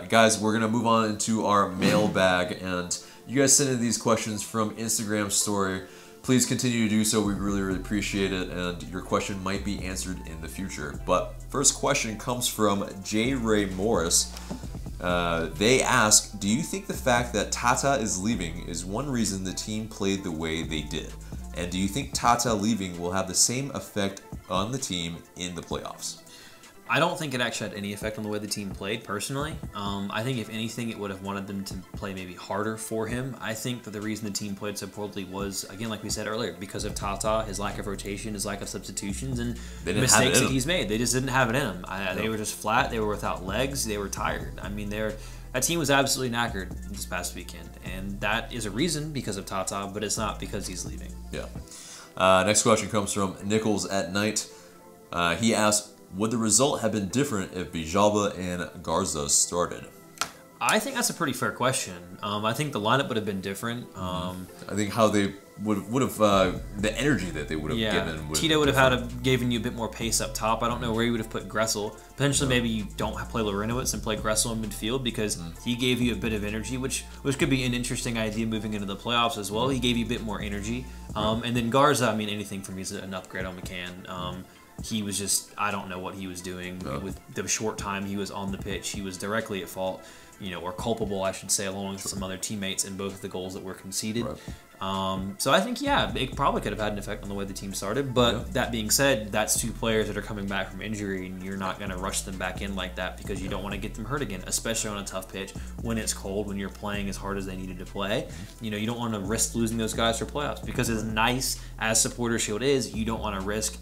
guys, we're gonna move on into our mailbag, and you guys send in these questions from Instagram story. Please continue to do so. We really, really appreciate it, and your question might be answered in the future. But first question comes from J. Ray Morris. They ask, do you think the fact that Tata is leaving is one reason the team played the way they did? And do you think Tata leaving will have the same effect on the team in the playoffs? I don't think it actually had any effect on the way the team played, personally. I think if anything, it would have wanted them to play maybe harder for him. I think that the reason the team played so poorly was, again, like we said earlier, because of Tata, his lack of rotation, his lack of substitutions, and mistakes that he's made. They just didn't have it in them. They were just flat. They were without legs. They were tired. I mean, that team was absolutely knackered this past weekend, and that is a reason because of Tata, but it's not because he's leaving. Yeah. Next question comes from Nichols at Night. He asks, Would the result have been different if Villalba and Garza started? I think that's a pretty fair question. I think the lineup would have been different. I think how they would have the energy that they would have given. Tito would have given you a bit more pace up top. I don't know where you would have put Gressel. Potentially, maybe you don't play Larinowitz and play Gressel in midfield because he gave you a bit of energy, which could be an interesting idea moving into the playoffs as well. He gave you a bit more energy. And then Garza, I mean, anything for me is an upgrade on McCann. He was just, I don't know what he was doing with the short time he was on the pitch. He was directly at fault, or culpable, I should say, along with some other teammates in both of the goals that were conceded. So I think, it probably could have had an effect on the way the team started. But that being said, that's two players that are coming back from injury, and you're not going to rush them back in like that because you don't want to get them hurt again, especially on a tough pitch when it's cold, when you're playing as hard as they needed to play. You don't want to risk losing those guys for playoffs because as nice as Supporter Shield is, you don't want to risk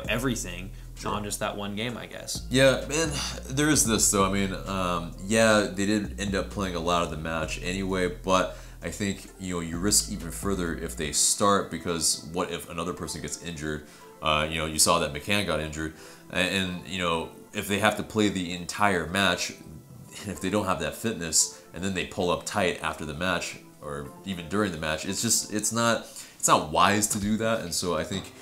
everything on just that one game, I guess. Yeah, man, there is this, though. I mean, they did end up playing a lot of the match anyway, but I think, you risk even further if they start because what if another person gets injured? You saw that McCann got injured, and if they have to play the entire match, and if they don't have that fitness, and then they pull up tight after the match, or even during the match, it's not wise to do that, and so I think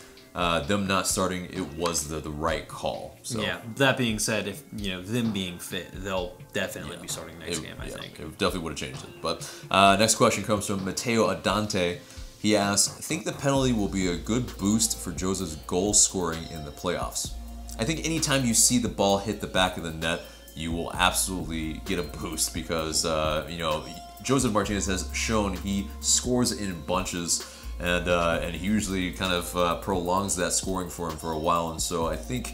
them not starting, it was the right call. So. Yeah, that being said, if them being fit, they'll definitely be starting next game, I think. It definitely would have changed it. But next question comes from Matteo Adante. He asks, think the penalty will be a good boost for Joseph's goal scoring in the playoffs? I think anytime you see the ball hit the back of the net, you will absolutely get a boost because, Joseph Martinez has shown he scores in bunches. And he usually kind of prolongs that scoring for him for a while, and so I think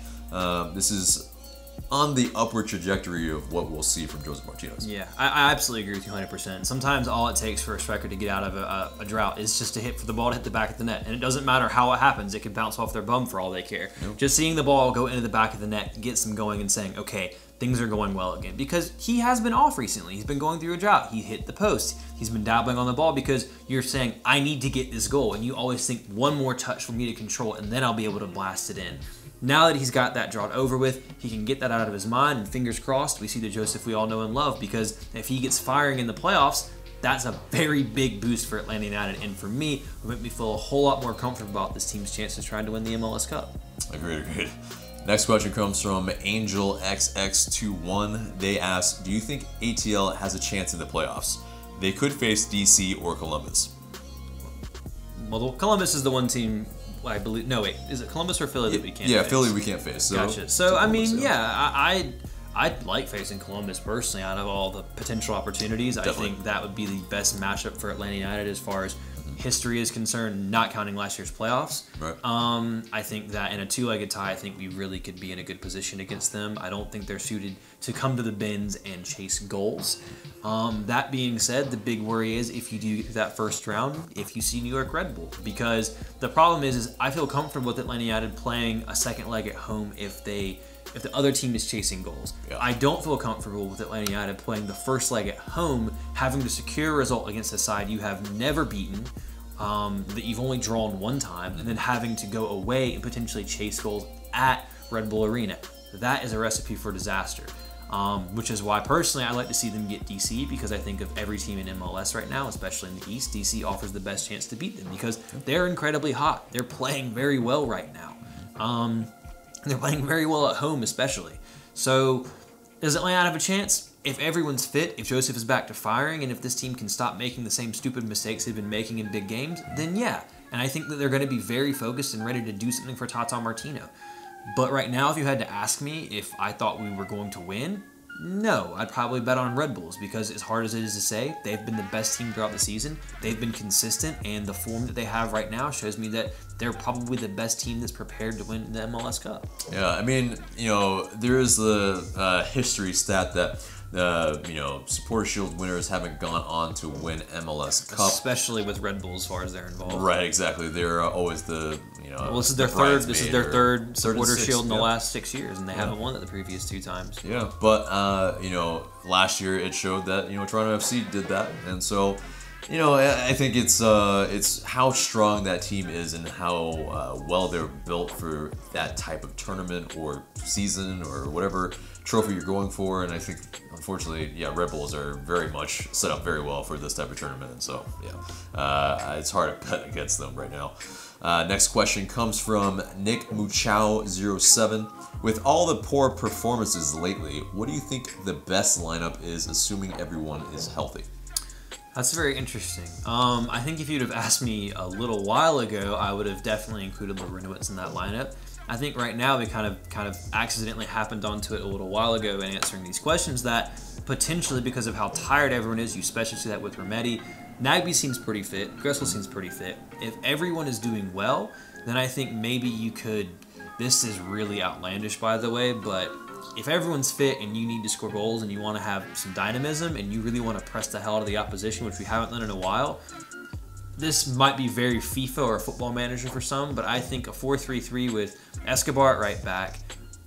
this is on the upward trajectory of what we'll see from Joseph Martinez. Yeah, I absolutely agree with you 100%. Sometimes all it takes for a striker to get out of a drought is just for the ball to hit the back of the net, and it doesn't matter how it happens. It can bounce off their bum for all they care. Yep. Just seeing the ball go into the back of the net gets them going and saying, okay, things are going well again, because he has been off recently. He's been going through a drought. He hit the post. He's been dabbling on the ball because you're saying, I need to get this goal, and you always think one more touch for me to control, and then I'll be able to blast it in. Now that he's got that drought over with, he can get that out of his mind, and fingers crossed, we see the Joseph we all know and love, because if he gets firing in the playoffs, that's a very big boost for Atlanta United, and for me, it would make me feel a whole lot more comfortable about this team's chances trying to win the MLS Cup. Agreed. Next question comes from Angel XX21. They ask, do you think ATL has a chance in the playoffs? They could face DC or Columbus. Well, Columbus is the one team, I believe. No, wait, is it Columbus or Philly that we can't face? Yeah, Philly we can't face. So gotcha. So, I mean, I'd like facing Columbus personally out of all the potential opportunities. Definitely. I think that would be the best matchup for Atlanta United as far as history is concerned, not counting last year's playoffs. Right. I think that in a two-legged tie, I think we really could be in a good position against them. I don't think they're suited to come to the bins and chase goals. That being said, the big worry is if you do get to that first round, if you see New York Red Bull, because the problem is I feel comfortable with Atlanta United playing a second leg at home if the other team is chasing goals. Yeah. I don't feel comfortable with Atlanta United playing the first leg at home, having to secure a result against a side you have never beaten, that you've only drawn one time, and then having to go away and potentially chase goals at Red Bull Arena. That is a recipe for disaster, which is why personally I like to see them get DC, because I think of every team in MLS right now, especially in the East, DC offers the best chance to beat them because they're incredibly hot. They're playing very well right now. They're playing very well at home especially. So does Atlanta have a chance? If everyone's fit, if Joseph is back to firing, and if this team can stop making the same stupid mistakes they've been making in big games, then yeah. And I think that they're going to be very focused and ready to do something for Tata Martino. But right now, if you had to ask me if I thought we were going to win, no, I'd probably bet on Red Bulls, because as hard as it is to say, they've been the best team throughout the season. They've been consistent, and the form that they have right now shows me that they're probably the best team that's prepared to win the MLS Cup. Yeah, I mean, there is the history stat that Supporter Shield winners haven't gone on to win MLS Cup, especially with Red Bull as far as they're involved. Right, exactly. They're always the Well, this is their third. This is their third Supporter Shield in the last 6 years, and they haven't won it the previous 2 times. Yeah, but last year it showed that Toronto FC did that, and so You know, I think it's how strong that team is and how well they're built for that type of tournament or season or whatever trophy you're going for. And I think, unfortunately, yeah, Red Bulls are very much set up very well for this type of tournament. And so, yeah, it's hard to bet against them right now. Next question comes from Nick Muchow07. With all the poor performances lately, what do you think the best lineup is, assuming everyone is healthy? That's very interesting. I think if you'd have asked me a little while ago, I would have definitely included Larinowitz in that lineup. I think right now we kind of accidentally happened onto it a little while ago in answering these questions that potentially because of how tired everyone is, you especially see that with Remedi. Nagbe seems pretty fit. Gressel seems pretty fit. If everyone is doing well, then I think maybe you could. This is really outlandish, by the way, but if everyone's fit and you need to score goals and you want to have some dynamism and you really want to press the hell out of the opposition, which we haven't done in a while, this might be very FIFA or a football manager for some, but I think a 4-3-3 with Escobar at right back,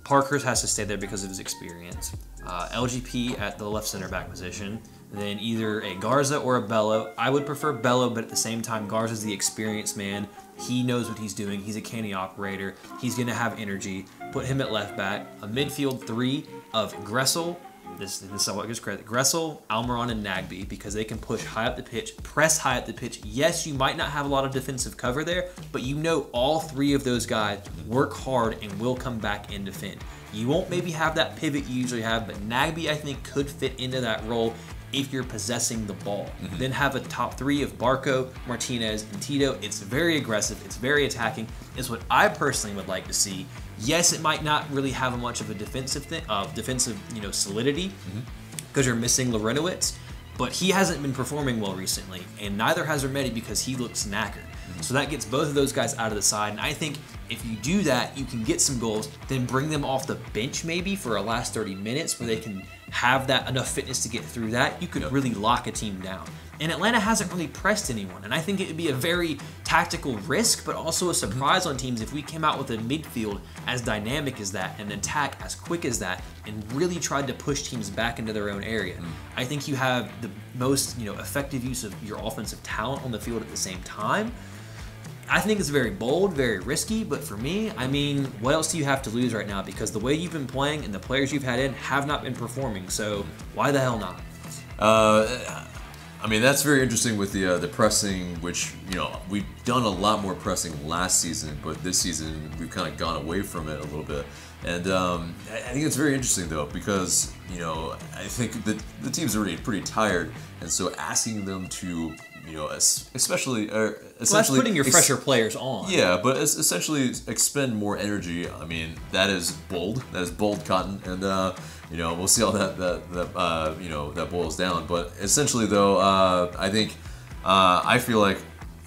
Parkhurst has to stay there because of his experience, LGP at the left center back position, then either a Garza or a Bello. I would prefer Bello, but at the same time, Garza's the experienced man. He knows what he's doing. He's a canny operator. He's going to have energy. Put him at left back. A midfield three of Gressel. This is what gives credit. Gressel, Almiron, and Nagbe, because they can push high up the pitch, press high up the pitch. Yes, you might not have a lot of defensive cover there, but you know all three of those guys work hard and will come back and defend. You won't maybe have that pivot you usually have, but Nagbe, I think, could fit into that role if you're possessing the ball. Then have a top three of Barco, Martinez, and Tito. It's very aggressive. It's very attacking. It's what I personally would like to see. Yes, it might not really have much of a defensive solidity because you're missing Larinowitz, but he hasn't been performing well recently, and neither has Remedi because he looks knackered. So that gets both of those guys out of the side, and I think if you do that, you can get some goals, then bring them off the bench maybe for a last 30 minutes where they can have that enough fitness to get through that. You could really lock a team down. And Atlanta hasn't really pressed anyone, and I think it would be a very tactical risk, but also a surprise on teams if we came out with a midfield as dynamic as that, and an attack as quick as that, and really tried to push teams back into their own area. I think you have the most effective use of your offensive talent on the field at the same time. I think it's very bold, very risky, but for me, I mean, what else do you have to lose right now? Because the way you've been playing and the players you've had in have not been performing, so why the hell not? I mean, that's very interesting with the pressing, which, we've done a lot more pressing last season, but this season we've kind of gone away from it a little bit. And I think it's very interesting, though, because, I think that the team's already pretty tired, and so asking them to, essentially that's putting your fresher players on. Yeah, but essentially expend more energy. I mean, that is bold. That is bold cotton, and we'll see how that boils down. But essentially, though, I think I feel like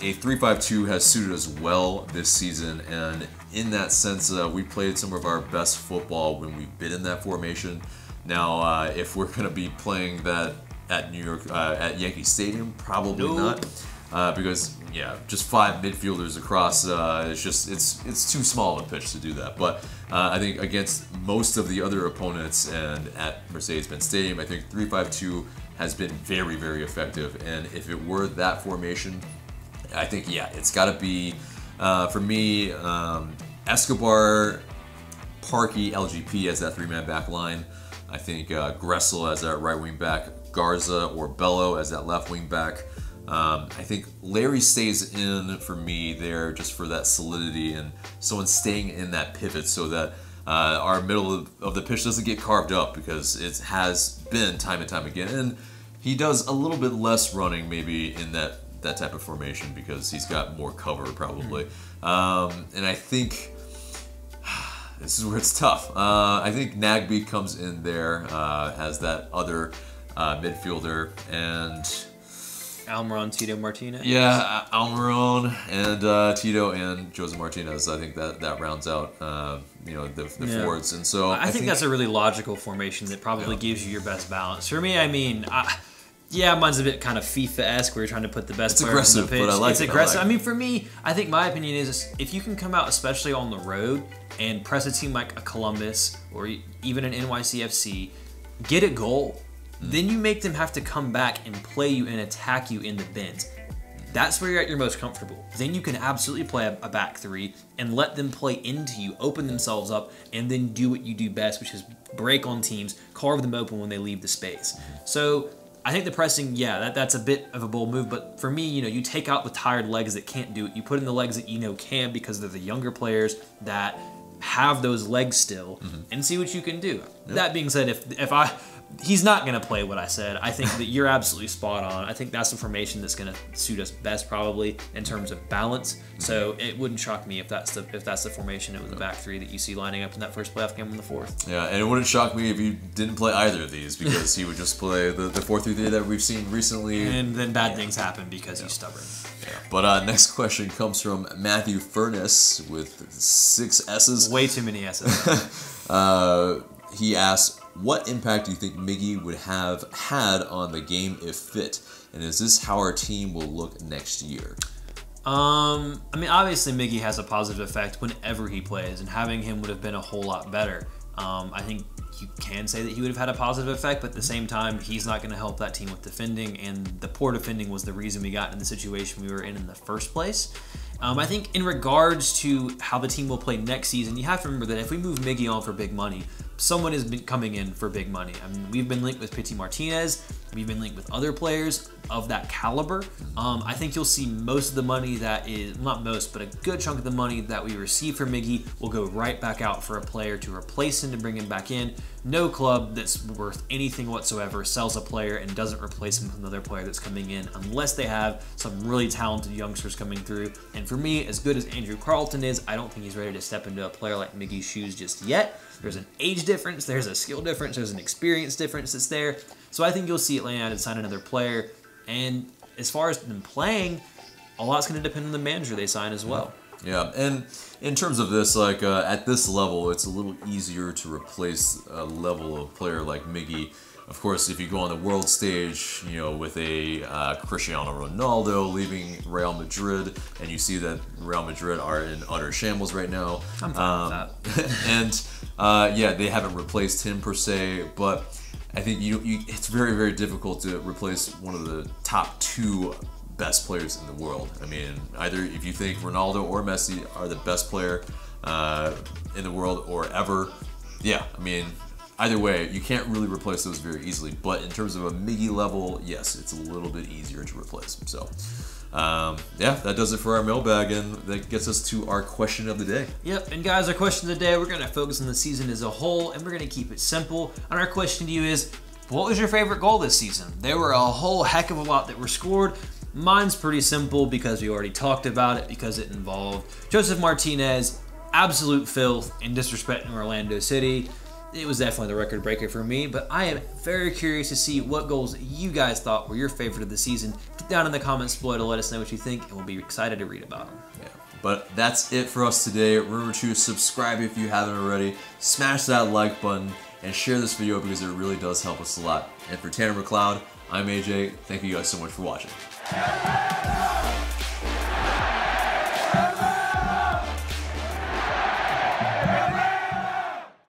a 3-5-2 has suited us well this season, and in that sense, we played some of our best football when we've been in that formation. Now, if we're going to be playing that at New York, at Yankee Stadium, probably not, because just 5 midfielders across, it's too small of a pitch to do that. But I think against most of the other opponents and at Mercedes-Benz Stadium, I think 3-5-2 has been very, very effective. And if it were that formation, I think it's got to be for me Escobar, Parkey, LGP as that 3-man back line. I think Gressel as that right wing back, Garza or Bello as that left wing back. I think Larry stays in for me there just for that solidity and someone staying in that pivot so that our middle of the pitch doesn't get carved up, because it has been time and time again. And he does a little bit less running maybe in that type of formation because he's got more cover probably. And I think this is where it's tough. I think Nagbe comes in there as that other midfielder, and Almiron, Tito, Martinez. Yeah, Almiron and Tito and Jose Martinez. I think that rounds out the forwards, and so I think that's a really logical formation that probably gives you your best balance. For me, I mean, mine's a bit kind of FIFA-esque where you're trying to put the best players on the pitch. But I like it's aggressive. I mean, for me, I think my opinion is if you can come out, especially on the road, and press a team like a Columbus or even an NYCFC, get a goal. Then you make them have to come back and play you and attack you in the bends. That's where you're at your most comfortable. Then you can absolutely play a back three and let them play into you, open themselves up, and then do what you do best, which is break on teams, carve them open when they leave the space. So I think the pressing, yeah, that's a bit of a bold move, but for me, you take out the tired legs that can't do it. You put in the legs that can because they're the younger players that have those legs still, and see what you can do. Yep. That being said, he's not going to play what I said. I think that you're absolutely spot on. I think that's the formation that's going to suit us best probably in terms of balance. So it wouldn't shock me if that's the formation. It was the back three that you see lining up in that first playoff game on the 4th. Yeah, and it wouldn't shock me if you didn't play either of these because he would just play the 4-3-3 that we've seen recently. And then bad things happen because he's stubborn. Yeah. But next question comes from Matthew Furness with 6 S's. Way too many S's. He asks, what impact do you think Miggy would have had on the game if fit? And is this how our team will look next year? I mean, obviously Miggy has a positive effect whenever he plays, and having him would have been a whole lot better. I think you can say that he would have had a positive effect, but at the same time, he's not going to help that team with defending, and the poor defending was the reason we got in the situation we were in the first place. I think in regards to how the team will play next season, you have to remember that if we move Miggy on for big money, someone has been coming in for big money. I mean, we've been linked with Pity Martinez. We've been linked with other players of that caliber. I think you'll see most of the money that is, not most, but a good chunk of the money that we receive from Miggy will go right back out for a player to replace him, to bring him back in. No club that's worth anything whatsoever sells a player and doesn't replace him with another player that's coming in unless they have some really talented youngsters coming through. And for me, as good as Andrew Carlton is, I don't think he's ready to step into a player like Miggy's shoes just yet. There's an age difference, there's a skill difference, there's an experience difference that's there. So I think you'll see Atlanta United sign another player. And as far as them playing, a lot's going to depend on the manager they sign as well. Yeah, and in terms of this, like at this level, it's a little easier to replace a level of player like Miggy. Of course, if you go on the world stage, with a Cristiano Ronaldo leaving Real Madrid, and you see that Real Madrid are in utter shambles right now. I'm fine with that. And yeah, they haven't replaced him per se, but I think it's very, very difficult to replace one of the top 2 best players in the world. I mean, either if you think Ronaldo or Messi are the best player in the world or ever, yeah, I mean, either way, you can't really replace those very easily. But in terms of a Miggy level, yes, it's a little bit easier to replace. So, yeah, that does it for our mailbag, and that gets us to our question of the day. Yep, and guys, our question of the day, we're going to focus on the season as a whole, and we're going to keep it simple. And our question to you is, what was your favorite goal this season? There were a whole heck of a lot that were scored. Mine's pretty simple because we already talked about it, because it involved Joseph Martinez, absolute filth and disrespecting Orlando City. It was definitely the record breaker for me, but I am very curious to see what goals you guys thought were your favorite of the season. Get down in the comments below to let us know what you think, and we'll be excited to read about them. Yeah, but that's it for us today. Remember to subscribe if you haven't already, smash that like button, and share this video because it really does help us a lot. And for Tanner McLeod, I'm AJ. Thank you guys so much for watching.